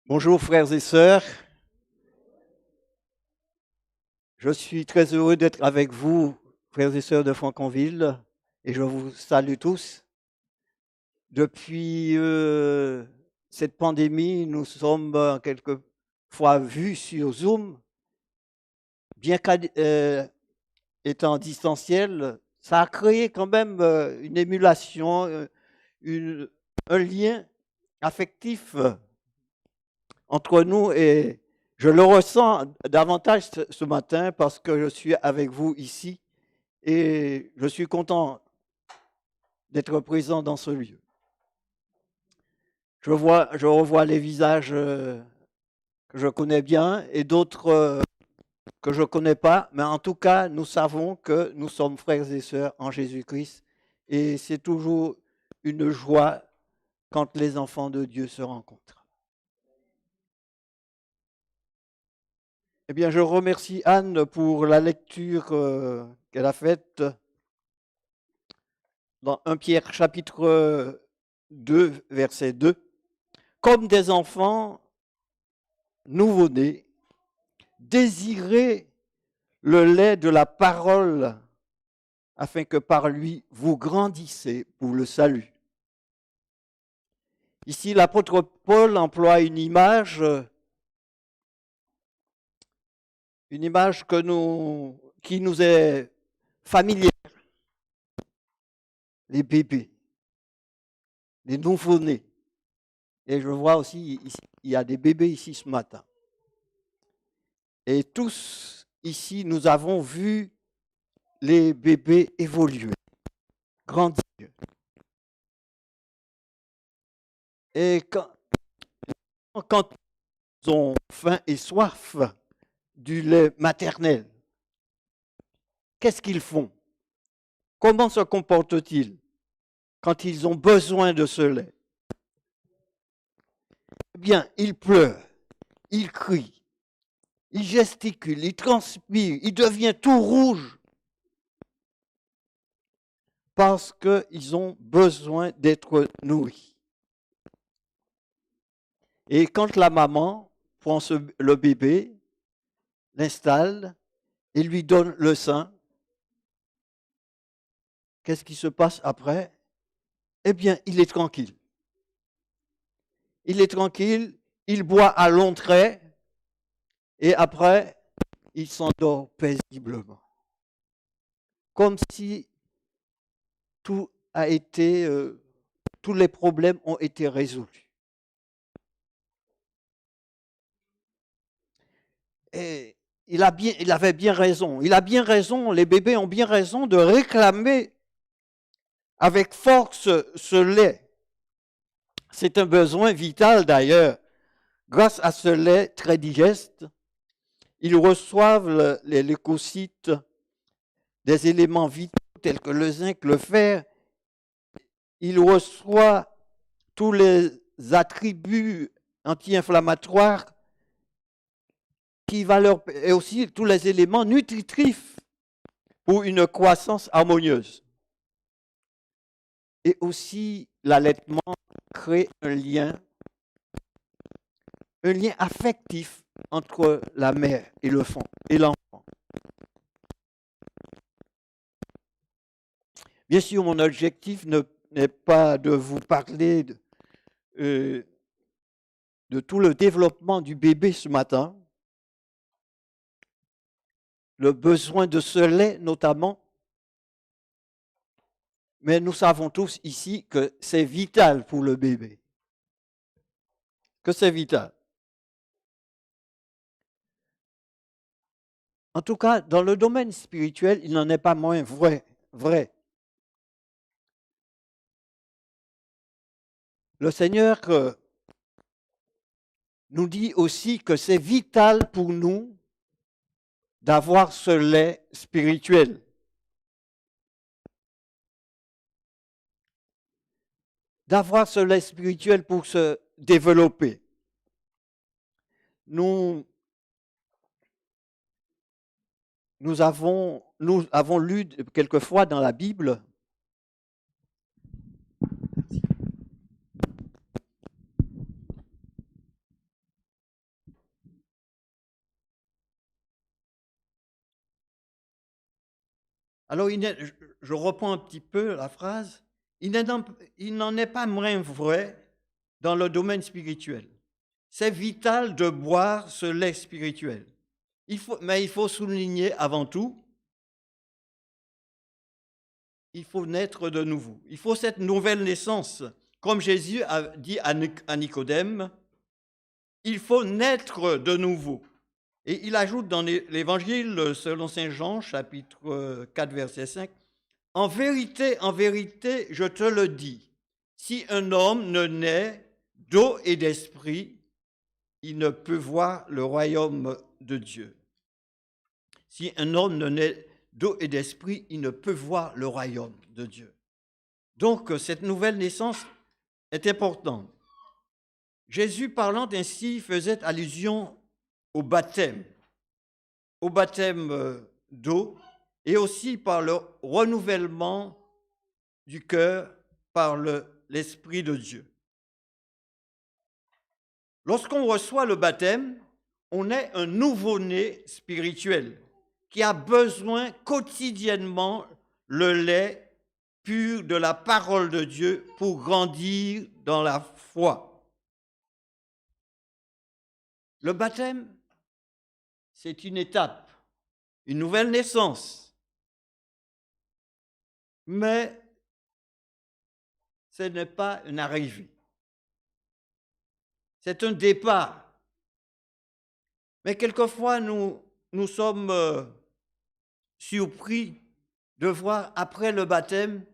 Bonjour frères et sœurs, je suis très heureux d'être avec vous, frères et sœurs de Franconville, et je vous salue tous. Depuis cette pandémie, nous sommes quelquefois vus sur Zoom, bien qu'étant en distanciel, ça a créé quand même une émulation, une- un lien affectif entre nous et je le ressens davantage ce matin parce que je suis avec vous ici et je suis content d'être présent dans ce lieu. Je revois les visages que je connais bien et d'autres que je ne connais pas, mais en tout cas, nous savons que nous sommes frères et sœurs en Jésus-Christ et c'est toujours une joie quand les enfants de Dieu se rencontrent. Eh bien, je remercie Anne pour la lecture qu'elle a faite dans 1 Pierre chapitre 2, verset 2. Comme des enfants nouveau-nés, désirez le lait de la parole afin que par lui vous grandissez pour le salut. Ici, l'apôtre Paul emploie une image qui nous est familière, les bébés, les nouveau-nés. Et je vois aussi, ici, il y a des bébés ici ce matin. Et tous ici, nous avons vu les bébés évoluer, grandir. Et quand ils ont faim et soif du lait maternel, qu'est-ce qu'ils font? Comment se comportent-ils quand ils ont besoin de ce lait? Eh bien, ils pleurent, ils crient, ils gesticulent, ils transpirent, ils deviennent tout rouges parce qu'ils ont besoin d'être nourris. Et quand la maman prend le bébé, l'installe et lui donne le sein, qu'est-ce qui se passe après? Eh bien, il est tranquille. Il est tranquille, il boit à longs traits et après, il s'endort paisiblement. Comme si tout a été, tous les problèmes ont été résolus. Et il avait bien raison. Il a bien raison, les bébés ont bien raison de réclamer avec force ce lait. C'est un besoin vital d'ailleurs. Grâce à ce lait très digeste, ils reçoivent les leucocytes, des éléments vitaux tels que le zinc, le fer. Ils reçoivent tous les attributs anti-inflammatoires et aussi tous les éléments nutritifs pour une croissance harmonieuse. Et aussi, l'allaitement crée un lien affectif entre la mère et l'enfant. Bien sûr, mon objectif n'est pas de vous parler euh, de tout le développement du bébé ce matin, le besoin de ce lait notamment, mais nous savons tous ici que c'est vital pour le bébé, que c'est vital. En tout cas, dans le domaine spirituel, il n'en est pas moins vrai. Le Seigneur nous dit aussi que c'est vital pour nous d'avoir ce lait spirituel. D'avoir ce lait spirituel pour se développer. Nous avons lu quelquefois dans la Bible Alors, je reprends un petit peu la phrase. Il n'en est pas moins vrai dans le domaine spirituel. C'est vital de boire ce lait spirituel. Mais il faut souligner avant tout, il faut naître de nouveau. Il faut cette nouvelle naissance. Comme Jésus a dit à Nicodème, il faut naître de nouveau. Et il ajoute dans l'Évangile selon Saint Jean, chapitre 4, verset 5, en vérité, je te le dis, si un homme ne naît d'eau et d'esprit, il ne peut voir le royaume de Dieu. Si un homme ne naît d'eau et d'esprit, il ne peut voir le royaume de Dieu. Donc, cette nouvelle naissance est importante. Jésus, parlant ainsi, faisait allusion au baptême d'eau et aussi par le renouvellement du cœur par l'Esprit de Dieu. Lorsqu'on reçoit le baptême, on est un nouveau-né spirituel qui a besoin quotidiennement le lait pur de la parole de Dieu pour grandir dans la foi. Le baptême, c'est une étape, une nouvelle naissance. Mais ce n'est pas une arrivée. C'est un départ. Mais quelquefois, nous sommes surpris de voir après le baptême,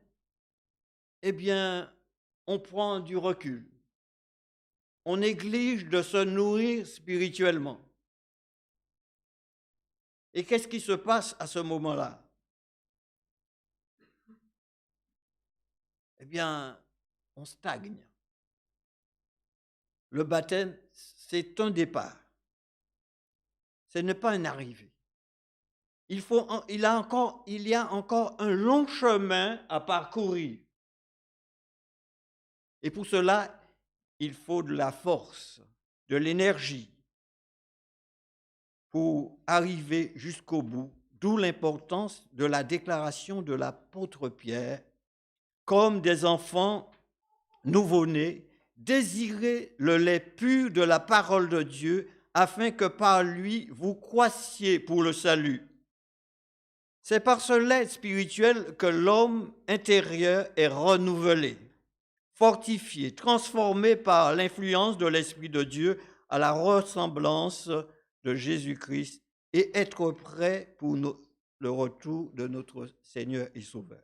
eh bien, on prend du recul. On néglige de se nourrir spirituellement. Et qu'est-ce qui se passe à ce moment-là? Eh bien, on stagne. Le baptême, c'est un départ. Ce n'est pas une arrivée. Il y a encore un long chemin à parcourir. Et pour cela, il faut de la force, de l'énergie pour arriver jusqu'au bout, d'où l'importance de la déclaration de l'apôtre Pierre. Comme des enfants nouveau-nés, désirez le lait pur de la parole de Dieu, afin que par lui vous croissiez pour le salut. C'est par ce lait spirituel que l'homme intérieur est renouvelé, fortifié, transformé par l'influence de l'Esprit de Dieu à la ressemblance de Jésus-Christ et être prêt pour le retour de notre Seigneur et Sauveur.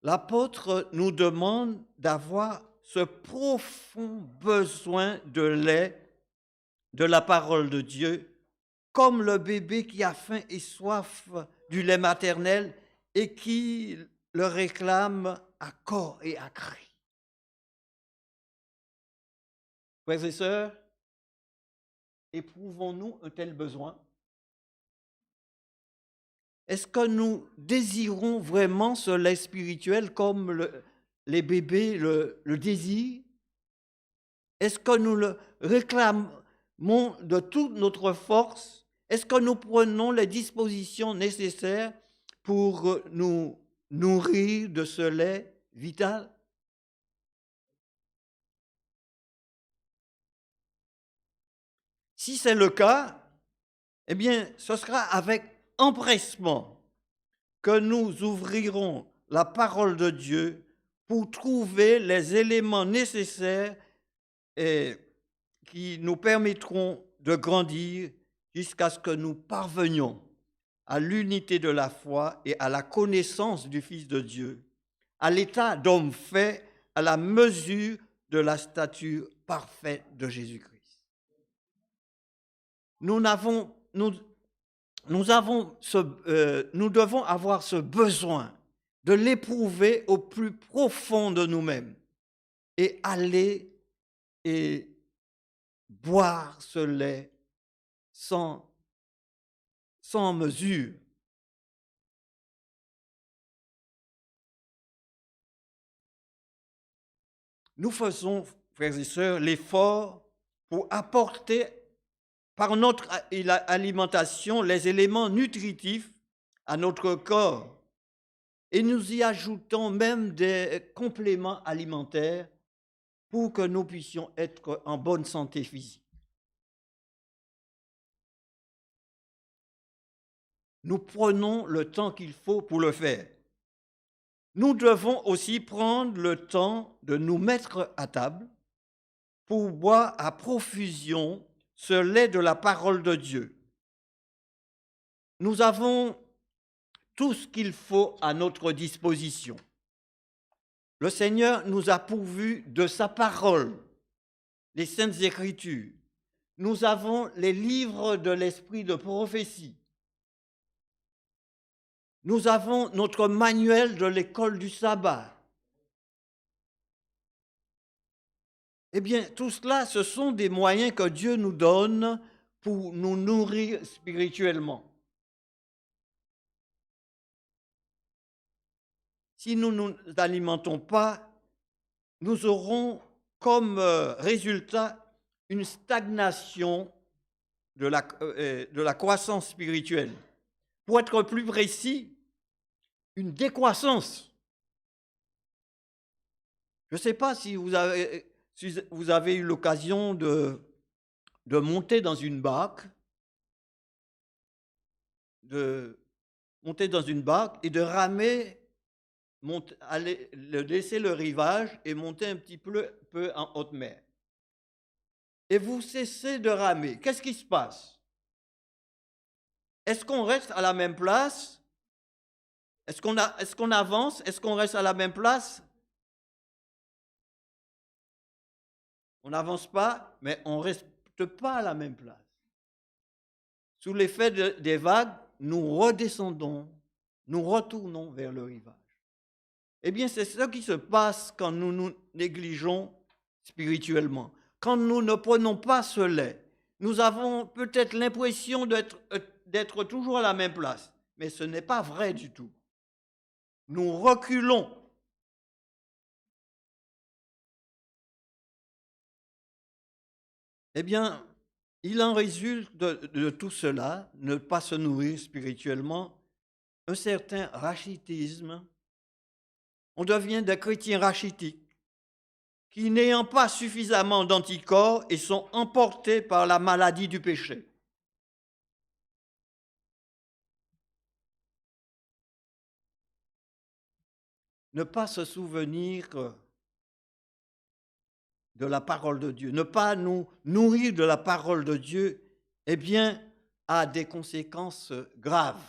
L'apôtre nous demande d'avoir ce profond besoin de lait de la parole de Dieu, comme le bébé qui a faim et soif du lait maternel et qui le réclame à corps et à cri. Frères et sœurs, éprouvons-nous un tel besoin? Est-ce que nous désirons vraiment ce lait spirituel comme les bébés le désirent? Est-ce que nous le réclamons de toute notre force? Est-ce que nous prenons les dispositions nécessaires pour nous nourrir de ce lait vital? Si c'est le cas, eh bien, ce sera avec empressement que nous ouvrirons la parole de Dieu pour trouver les éléments nécessaires et qui nous permettront de grandir jusqu'à ce que nous parvenions à l'unité de la foi et à la connaissance du Fils de Dieu, à l'état d'homme fait à la mesure de la stature parfaite de Jésus-Christ. Nous devons avoir ce besoin de l'éprouver au plus profond de nous-mêmes et aller et boire ce lait sans mesure. Nous faisons, frères et sœurs, l'effort pour apporter par notre alimentation les éléments nutritifs à notre corps et nous y ajoutons même des compléments alimentaires pour que nous puissions être en bonne santé physique. Nous prenons le temps qu'il faut pour le faire. Nous devons aussi prendre le temps de nous mettre à table pour boire à profusion ce lait de la parole de Dieu. Nous avons tout ce qu'il faut à notre disposition. Le Seigneur nous a pourvus de sa parole, les Saintes Écritures. Nous avons les livres de l'esprit de prophétie. Nous avons notre manuel de l'école du sabbat. Eh bien, tout cela, ce sont des moyens que Dieu nous donne pour nous nourrir spirituellement. Si nous ne nous alimentons pas, nous aurons comme résultat une stagnation de la croissance spirituelle. Pour être plus précis, une décroissance. Je ne sais pas si vous avez eu l'occasion de monter dans une barque, et de ramer, laisser le rivage et monter un petit peu en haute mer. Et vous cessez de ramer. Qu'est-ce qui se passe? Est-ce qu'on reste à la même place? Est-ce qu'on avance? Est-ce qu'on reste à la même place? On n'avance pas, mais on ne reste pas à la même place. Sous l'effet des vagues, nous redescendons, nous retournons vers le rivage. Eh bien, c'est ce qui se passe quand nous nous négligeons spirituellement. Quand nous ne prenons pas ce lait, nous avons peut-être l'impression d'être toujours à la même place, mais ce n'est pas vrai du tout. Nous reculons. Eh bien, il en résulte de tout cela, ne pas se nourrir spirituellement, un certain rachitisme. On devient des chrétiens rachitiques qui, n'ayant pas suffisamment d'anticorps, et sont emportés par la maladie du péché. Ne pas se souvenir de la parole de Dieu, ne pas nous nourrir de la parole de Dieu, eh bien, a des conséquences graves.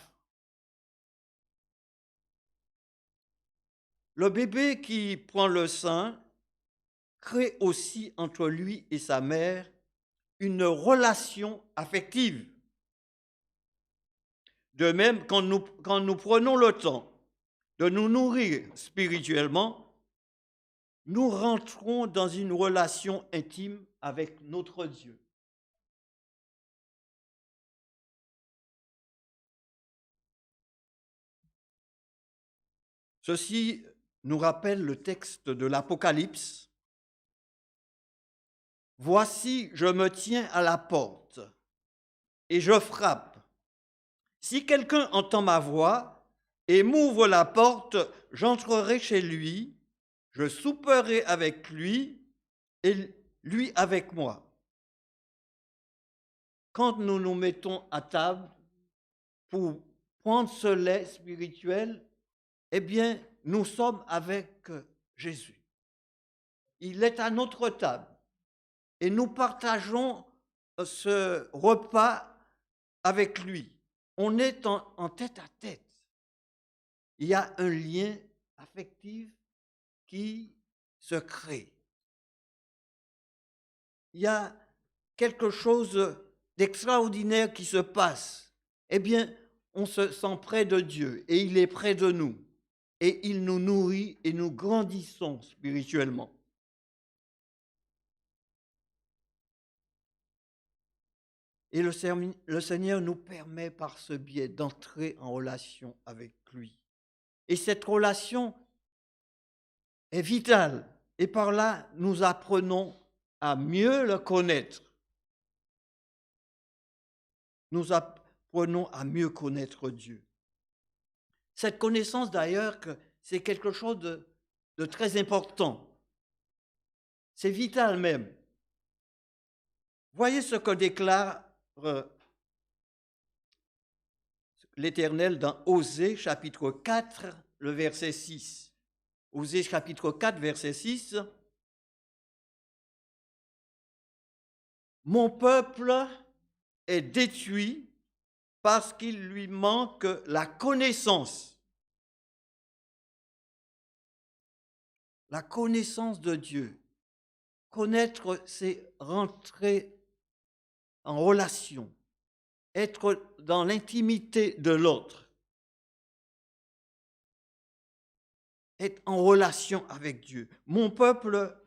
Le bébé qui prend le sein crée aussi entre lui et sa mère une relation affective. De même, quand nous prenons le temps de nous nourrir spirituellement, nous rentrons dans une relation intime avec notre Dieu. Ceci nous rappelle le texte de l'Apocalypse. « Voici, je me tiens à la porte et je frappe. Si quelqu'un entend ma voix et m'ouvre la porte, j'entrerai chez lui, je souperai avec lui et lui avec moi. » Quand nous nous mettons à table pour prendre ce lait spirituel, eh bien, nous sommes avec Jésus. Il est à notre table et nous partageons ce repas avec lui. On est en tête à tête. Il y a un lien affectif qui se crée. Il y a quelque chose d'extraordinaire qui se passe. Eh bien, on se sent près de Dieu et il est près de nous. Et il nous nourrit et nous grandissons spirituellement. Et le Seigneur nous permet par ce biais d'entrer en relation avec lui. Et cette relation est vitale. Et par là, nous apprenons à mieux le connaître. Nous apprenons à mieux connaître Dieu. Cette connaissance d'ailleurs, c'est quelque chose de très important. C'est vital même. Voyez ce que déclare l'Éternel dans Osée chapitre 4, le verset 6. Osée chapitre 4, verset 6. Mon peuple est détruit parce qu'il lui manque la connaissance. La connaissance de Dieu. Connaître, c'est rentrer en relation, être dans l'intimité de l'autre, être en relation avec Dieu. Mon peuple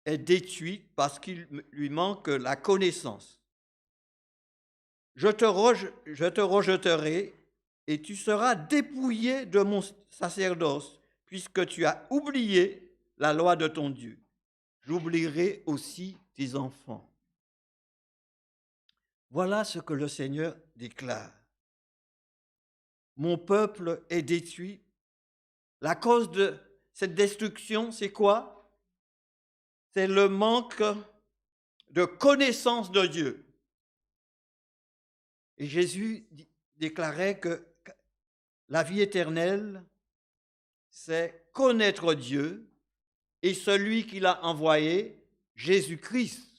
est détruit parce qu'il lui manque la connaissance. Je te rejetterai et tu seras dépouillé de mon sacerdoce, puisque tu as oublié la loi de ton Dieu. J'oublierai aussi tes enfants. Voilà ce que le Seigneur déclare. Mon peuple est détruit. La cause de cette destruction, c'est quoi? C'est le manque de connaissance de Dieu. Et Jésus déclarait que la vie éternelle, c'est connaître Dieu et celui qu'il a envoyé, Jésus-Christ.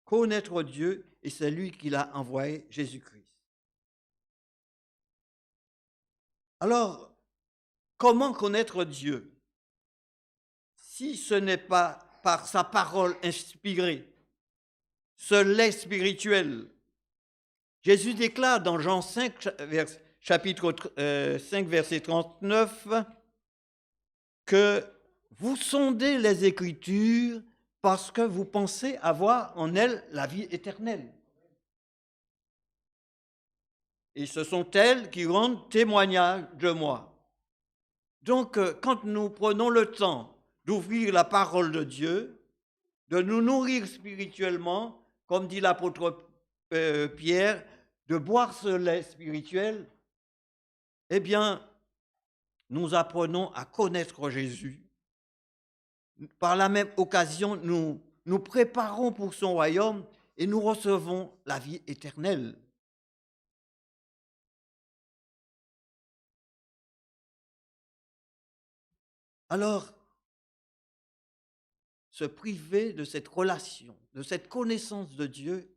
Connaître Dieu et celui qu'il a envoyé, Jésus-Christ. Alors, comment connaître Dieu si ce n'est pas par sa parole inspirée, ce lait spirituel? Jésus déclare dans Jean 5, chapitre 5, verset 39, que vous sondez les Écritures parce que vous pensez avoir en elles la vie éternelle. Et ce sont elles qui rendent témoignage de moi. Donc, quand nous prenons le temps d'ouvrir la parole de Dieu, de nous nourrir spirituellement, comme dit l'apôtre Pierre, de boire ce lait spirituel, eh bien, nous apprenons à connaître Jésus. Par la même occasion, nous nous préparons pour son royaume et nous recevons la vie éternelle. Alors, se priver de cette relation, de cette connaissance de Dieu,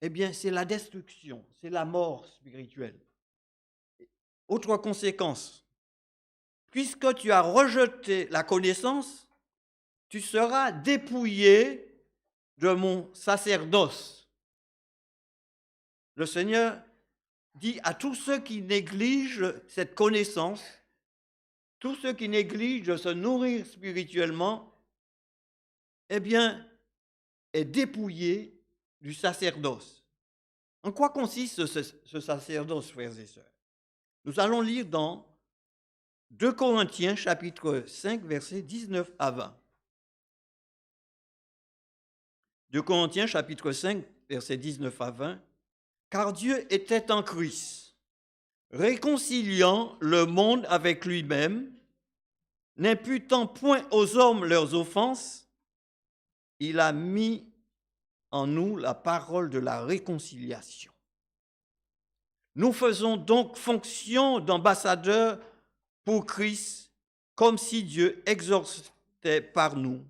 eh bien, c'est la destruction, c'est la mort spirituelle. Autre conséquence, puisque tu as rejeté la connaissance, tu seras dépouillé de mon sacerdoce. Le Seigneur dit à tous ceux qui négligent cette connaissance, tous ceux qui négligent de se nourrir spirituellement, eh bien, est dépouillé du sacerdoce. En quoi consiste ce sacerdoce, frères et sœurs? Nous allons lire dans 2 Corinthiens, chapitre 5, versets 19 à 20. 2 Corinthiens, chapitre 5, versets 19 à 20. Car Dieu était en Christ, réconciliant le monde avec lui-même, n'imputant point aux hommes leurs offenses, il a mis en nous la parole de la réconciliation. Nous faisons donc fonction d'ambassadeurs pour Christ, comme si Dieu exhortait par nous.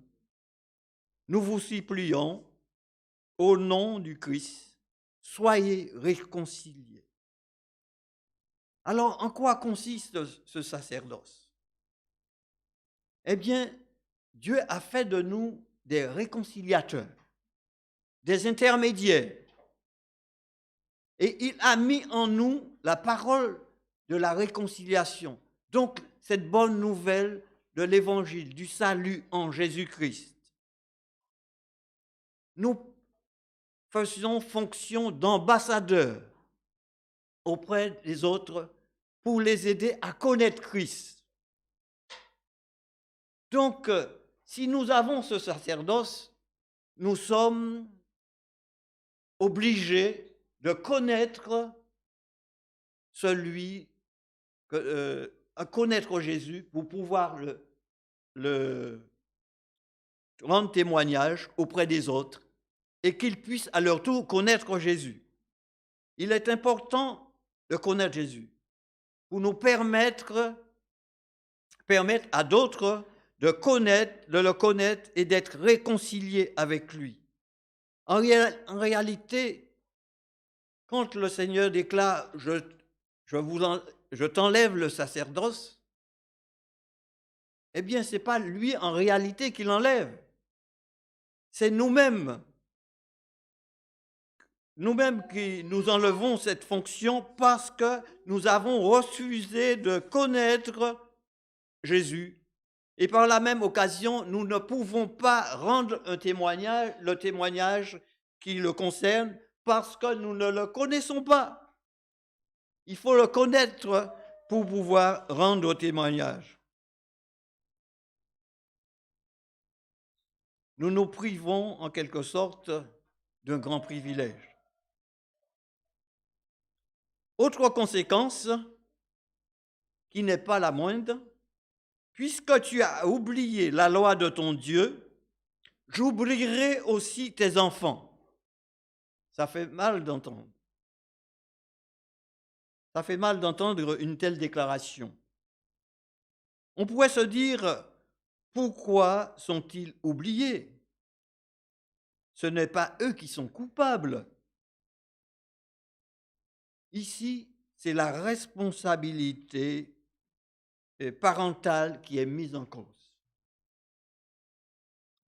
Nous vous supplions, au nom du Christ, soyez réconciliés. Alors, en quoi consiste ce sacerdoce? Eh bien, Dieu a fait de nous des réconciliateurs, des intermédiaires. Et il a mis en nous la parole de la réconciliation. Donc, cette bonne nouvelle de l'évangile, du salut en Jésus-Christ. Nous faisons fonction d'ambassadeurs auprès des autres pour les aider à connaître Christ. Donc, si nous avons ce sacerdoce, nous sommes obligés de connaître à connaître Jésus pour pouvoir le rendre témoignage auprès des autres et qu'ils puissent à leur tour connaître Jésus. Il est important de connaître Jésus pour nous permettre à d'autres de le connaître et d'être réconciliés avec lui. En réalité, quand le Seigneur déclare je t'enlève le sacerdoce, eh bien, ce n'est pas lui en réalité qui l'enlève. C'est nous-mêmes. Nous-mêmes qui nous enlevons cette fonction parce que nous avons refusé de connaître Jésus. Et par la même occasion, nous ne pouvons pas rendre le témoignage qui le concerne parce que nous ne le connaissons pas. Il faut le connaître pour pouvoir rendre témoignage. Nous nous privons en quelque sorte d'un grand privilège. Autre conséquence, qui n'est pas la moindre, puisque tu as oublié la loi de ton Dieu, j'oublierai aussi tes enfants. Ça fait mal d'entendre. Ça fait mal d'entendre une telle déclaration. On pourrait se dire, pourquoi sont-ils oubliés? Ce n'est pas eux qui sont coupables. Ici, c'est la responsabilité parentale qui est mise en cause.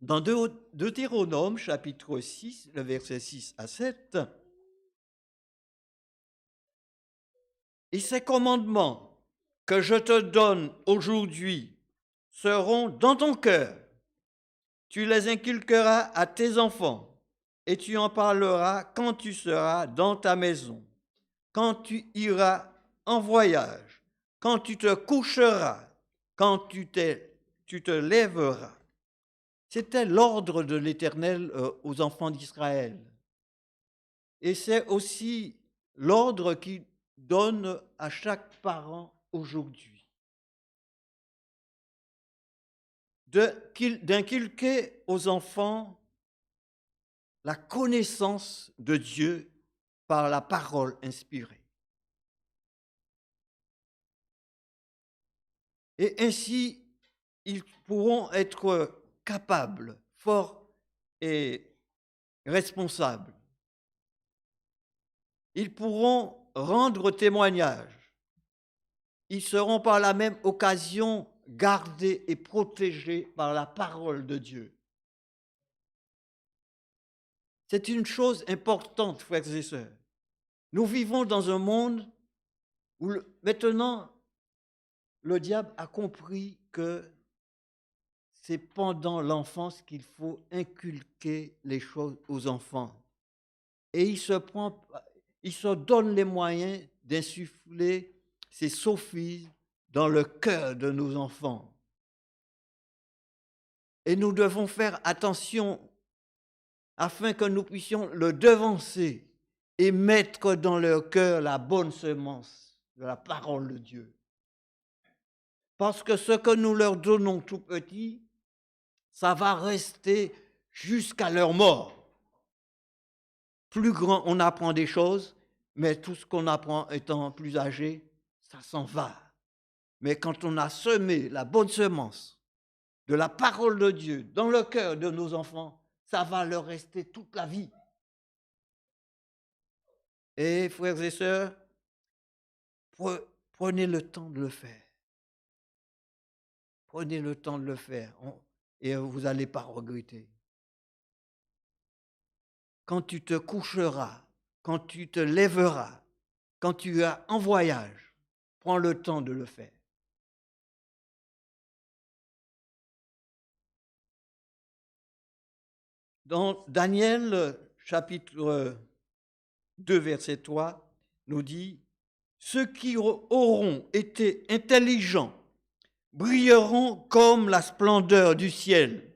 Dans Deutéronome, chapitre 6, le verset 6 à 7, « Et ces commandements que je te donne aujourd'hui seront dans ton cœur. Tu les inculqueras à tes enfants et tu en parleras quand tu seras dans ta maison, quand tu iras en voyage, quand tu te coucheras, quand tu te lèveras. » C'était l'ordre de l'Éternel aux enfants d'Israël. Et c'est aussi l'ordre qu'il donne à chaque parent aujourd'hui. D'inculquer aux enfants la connaissance de Dieu par la parole inspirée. Et ainsi, ils pourront être capables, forts et responsables. Ils pourront rendre témoignage. Ils seront par la même occasion gardés et protégés par la parole de Dieu. C'est une chose importante, frères et sœurs. Nous vivons dans un monde où maintenant, le diable a compris que c'est pendant l'enfance qu'il faut inculquer les choses aux enfants. Et il se donne les moyens d'insuffler ces sophismes dans le cœur de nos enfants. Et nous devons faire attention afin que nous puissions le devancer et mettre dans leur cœur la bonne semence de la parole de Dieu. Parce que ce que nous leur donnons tout petit, ça va rester jusqu'à leur mort. Plus grand, on apprend des choses, mais tout ce qu'on apprend étant plus âgé, ça s'en va. Mais quand on a semé la bonne semence de la parole de Dieu dans le cœur de nos enfants, ça va leur rester toute la vie. Et frères et sœurs, prenez le temps de le faire. Prenez le temps de le faire et vous n'allez pas regretter. Quand tu te coucheras, quand tu te lèveras, quand tu es en voyage, prends le temps de le faire. Dans Daniel, chapitre 2, verset 3, nous dit « Ceux qui auront été intelligents brilleront comme la splendeur du ciel,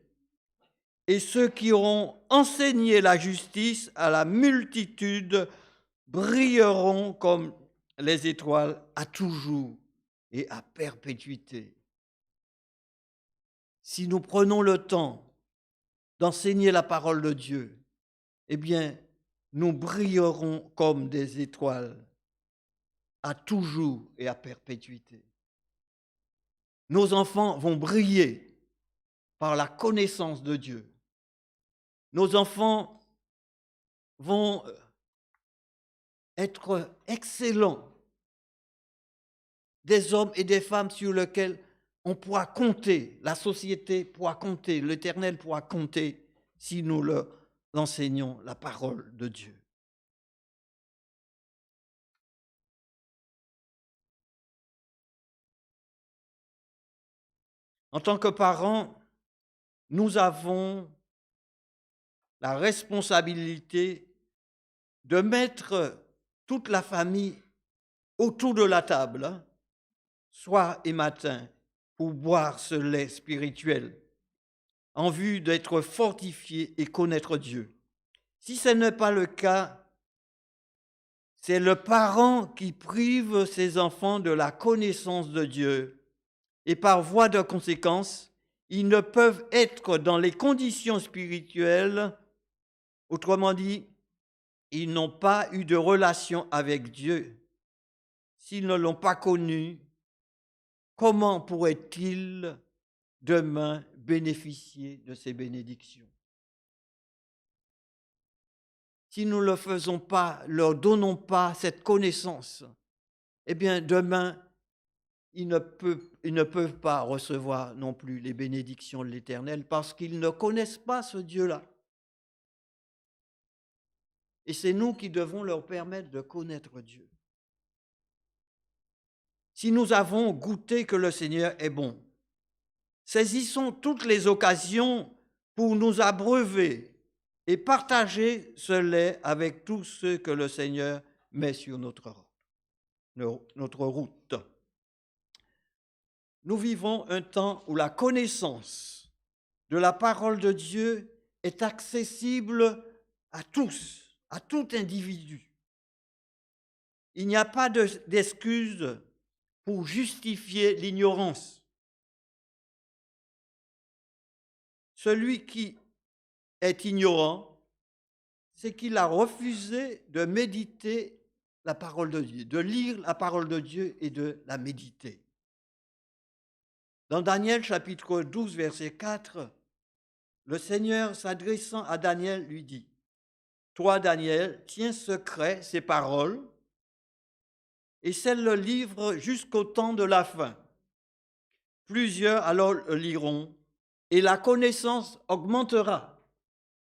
et ceux qui auront enseigné la justice à la multitude brilleront comme les étoiles à toujours et à perpétuité. Si nous prenons le temps d'enseigner la parole de Dieu, eh bien, nous brillerons comme des étoiles à toujours et à perpétuité. Nos enfants vont briller par la connaissance de Dieu. Nos enfants vont être excellents, des hommes et des femmes sur lesquels on pourra compter, la société pourra compter, l'Éternel pourra compter si nous leur enseignons la parole de Dieu. En tant que parents, nous avons la responsabilité de mettre toute la famille autour de la table, soir et matin, pour boire ce lait spirituel, en vue d'être fortifiés et connaître Dieu. Si ce n'est pas le cas, c'est le parent qui prive ses enfants de la connaissance de Dieu et par voie de conséquence, ils ne peuvent être dans les conditions spirituelles, autrement dit, ils n'ont pas eu de relation avec Dieu. S'ils ne l'ont pas connu, comment pourraient-ils demain bénéficier de ces bénédictions? Si nous ne le faisons pas, leur donnons pas cette connaissance, eh bien demain, ils ne peuvent pas recevoir non plus les bénédictions de l'Éternel parce qu'ils ne connaissent pas ce Dieu-là. Et c'est nous qui devons leur permettre de connaître Dieu. Si nous avons goûté que le Seigneur est bon, saisissons toutes les occasions pour nous abreuver et partager ce lait avec tous ceux que le Seigneur met sur notre route. Nous vivons un temps où la connaissance de la parole de Dieu est accessible à tous, à tout individu. Il n'y a pas d'excuse pour justifier l'ignorance. Celui qui est ignorant, c'est qu'il a refusé de méditer la parole de Dieu, de lire la parole de Dieu et de la méditer. Dans Daniel chapitre 12, verset 4, le Seigneur s'adressant à Daniel lui dit, « Toi, Daniel, tiens secret ces paroles et scelle le livre jusqu'au temps de la fin. Plusieurs alors le liront et la connaissance augmentera. »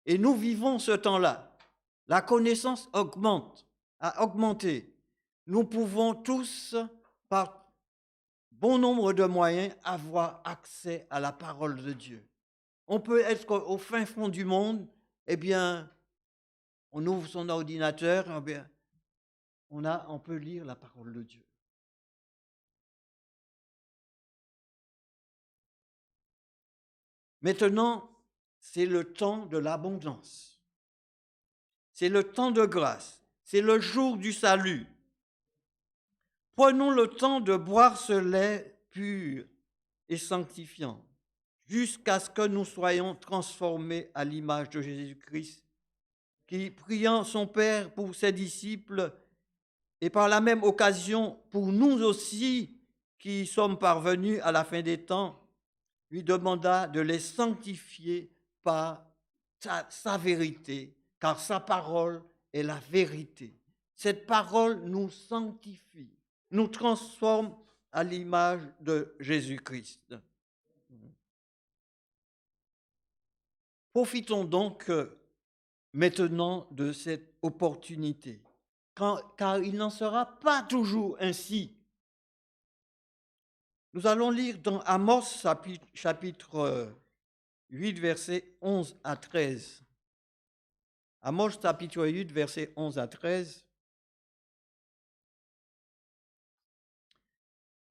Et nous vivons ce temps-là. La connaissance augmente, a augmenté. Nous pouvons tous, par bon nombre de moyens, avoir accès à la parole de Dieu. On peut être au fin fond du monde, eh bien, on ouvre son ordinateur, eh bien, on peut lire la parole de Dieu. Maintenant, c'est le temps de l'abondance. C'est le temps de grâce. C'est le jour du salut. Prenons le temps de boire ce lait pur et sanctifiant jusqu'à ce que nous soyons transformés à l'image de Jésus-Christ, qui, priant son Père pour ses disciples et par la même occasion pour nous aussi qui sommes parvenus à la fin des temps, lui demanda de les sanctifier par sa vérité, car sa parole est la vérité. Cette parole nous sanctifie, nous transforme à l'image de Jésus-Christ. Profitons donc maintenant de cette opportunité, car il n'en sera pas toujours ainsi. Nous allons lire dans Amos chapitre 8, versets 11 à 13. Amos chapitre 8, versets 11 à 13.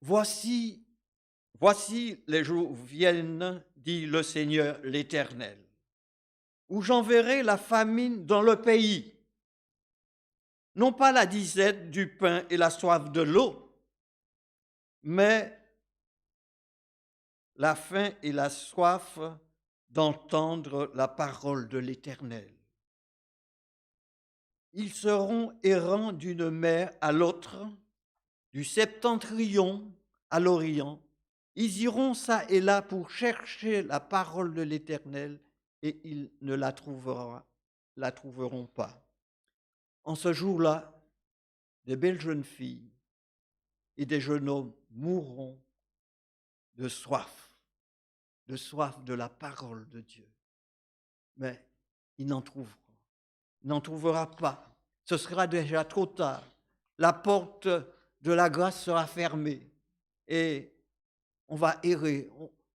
Voici les jours viennent, dit le Seigneur l'Éternel, où j'enverrai la famine dans le pays non pas la disette du pain et la soif de l'eau, mais la faim et la soif d'entendre la parole de l'Éternel. Ils seront errants d'une mer à l'autre, du septentrion à l'orient. Ils iront çà et là pour chercher la parole de l'Éternel et ils ne la trouveront pas. En ce jour-là, des belles jeunes filles et des jeunes hommes mourront de soif de la parole de Dieu. Mais ils n'en trouveront. Il n'en trouvera pas. Ce sera déjà trop tard. La porte de la grâce sera fermée et on va errer.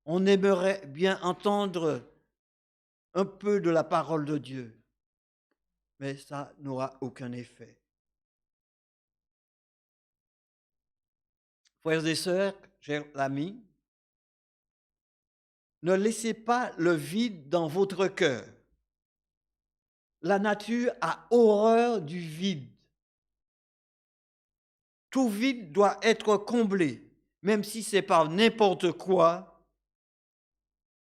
On aimerait bien entendre un peu de la parole de Dieu, mais ça n'aura aucun effet. Frères et sœurs, chers amis, ne laissez pas le vide dans votre cœur. La nature a horreur du vide. Tout vide doit être comblé, même si c'est par n'importe quoi,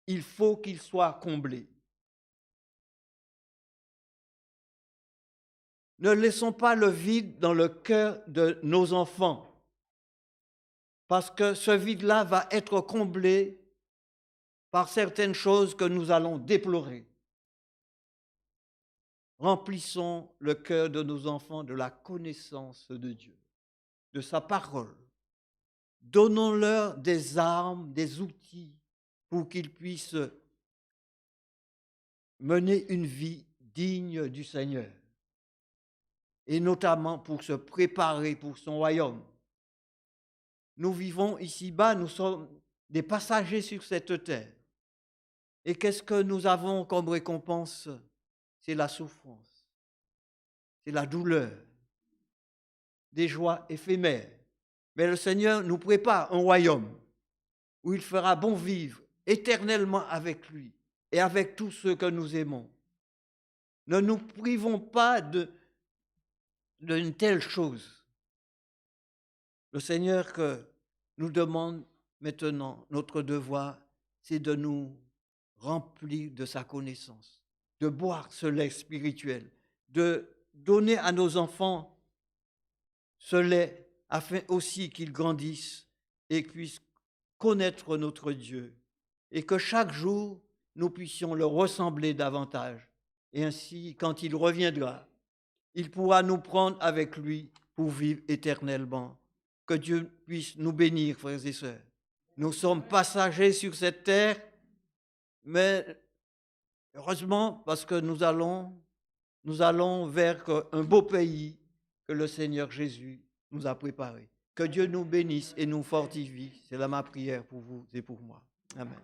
il faut qu'il soit comblé. Ne laissons pas le vide dans le cœur de nos enfants, parce que ce vide-là va être comblé par certaines choses que nous allons déplorer. Remplissons le cœur de nos enfants de la connaissance de Dieu, de sa parole. Donnons-leur des armes, des outils pour qu'ils puissent mener une vie digne du Seigneur, et notamment pour se préparer pour son royaume. Nous vivons ici-bas, nous sommes des passagers sur cette terre. Et qu'est-ce que nous avons comme récompense? C'est la souffrance, c'est la douleur, des joies éphémères. Mais le Seigneur nous prépare un royaume où il fera bon vivre éternellement avec lui et avec tous ceux que nous aimons. Ne nous privons pas d'une telle chose. Le Seigneur que nous demande maintenant, notre devoir, c'est de nous remplir de sa connaissance, de boire ce lait spirituel, de donner à nos enfants ce lait afin aussi qu'ils grandissent et puissent connaître notre Dieu et que chaque jour, nous puissions le ressembler davantage. Et ainsi, quand il reviendra, il pourra nous prendre avec lui pour vivre éternellement. Que Dieu puisse nous bénir, frères et sœurs. Nous sommes passagers sur cette terre, mais heureusement, parce que nous allons vers un beau pays que le Seigneur Jésus nous a préparé. Que Dieu nous bénisse et nous fortifie. C'est là ma prière pour vous et pour moi. Amen.